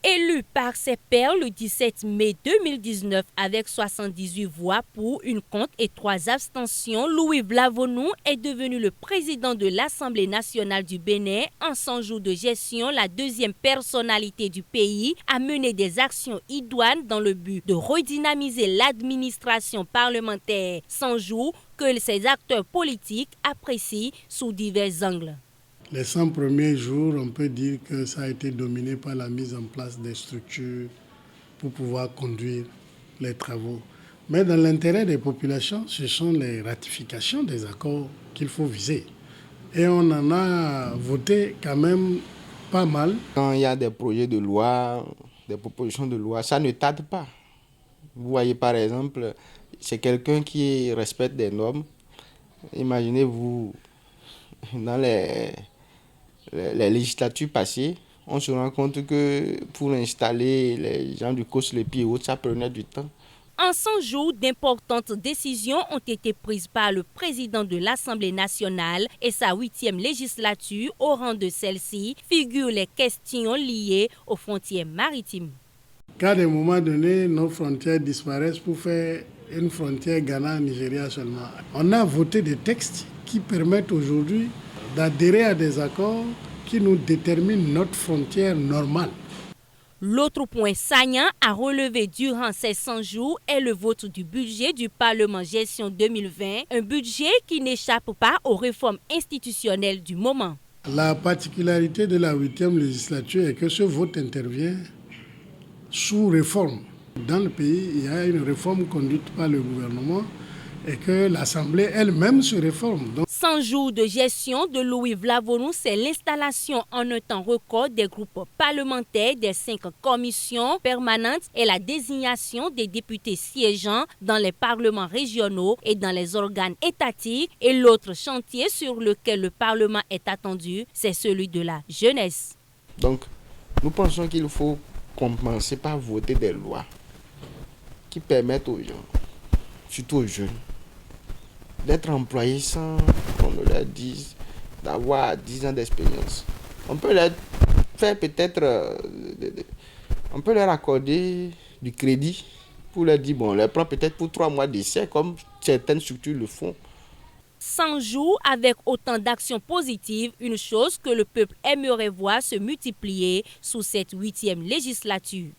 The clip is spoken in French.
Élu par ses pairs le 17 mai 2019 avec 78 voix pour, une contre et 3 abstentions, Louis Vlavonou est devenu le président de l'Assemblée nationale du Bénin. En 100 jours de gestion, la deuxième personnalité du pays a mené des actions idoines dans le but de redynamiser l'administration parlementaire. 100 jours que ses acteurs politiques apprécient sous divers angles. Les 100 premiers jours, on peut dire que ça a été dominé par la mise en place des structures pour pouvoir conduire les travaux. Mais dans l'intérêt des populations, ce sont les ratifications des accords qu'il faut viser. Et on en a voté quand même pas mal. Quand il y a des projets de loi, des propositions de loi, ça ne tarde pas. Vous voyez par exemple, c'est quelqu'un qui respecte des normes. Imaginez-vous, dans les législatures passées, on se rend compte que pour installer les gens du COSLEPI et autres, ça prenait du temps. En 100 jours, d'importantes décisions ont été prises par le président de l'Assemblée nationale et sa 8e législature. Au rang de celle-ci figurent les questions liées aux frontières maritimes. Qu'à des moments donnés, nos frontières disparaissent pour faire une frontière Ghana-Nigeria seulement. On a voté des textes qui permettent aujourd'hui d'adhérer à des accords qui nous déterminent notre frontière normale. L'autre point saillant à relever durant ces 100 jours est le vote du budget du Parlement gestion 2020, un budget qui n'échappe pas aux réformes institutionnelles du moment. La particularité de la 8e législature est que ce vote intervient sous réforme. Dans le pays, il y a une réforme conduite par le gouvernement et que l'Assemblée elle-même se réforme. Donc, 100 jours de gestion de Louis Vlavonou, c'est l'installation en un temps record des groupes parlementaires des 5 commissions permanentes et la désignation des députés siégeant dans les parlements régionaux et dans les organes étatiques. Et l'autre chantier sur lequel le Parlement est attendu, c'est celui de la jeunesse. Donc, nous pensons qu'il faut commencer par voter des lois qui permettent aux gens, surtout aux jeunes, d'être employés sans qu'on ne leur dise d'avoir 10 ans d'expérience. On peut leur faire peut-être, on peut leur accorder du crédit pour leur dire, bon, on leur prend peut-être pour 3 mois d'essai, comme certaines structures le font. 100 jours avec autant d'actions positives, une chose que le peuple aimerait voir se multiplier sous cette 8e législature.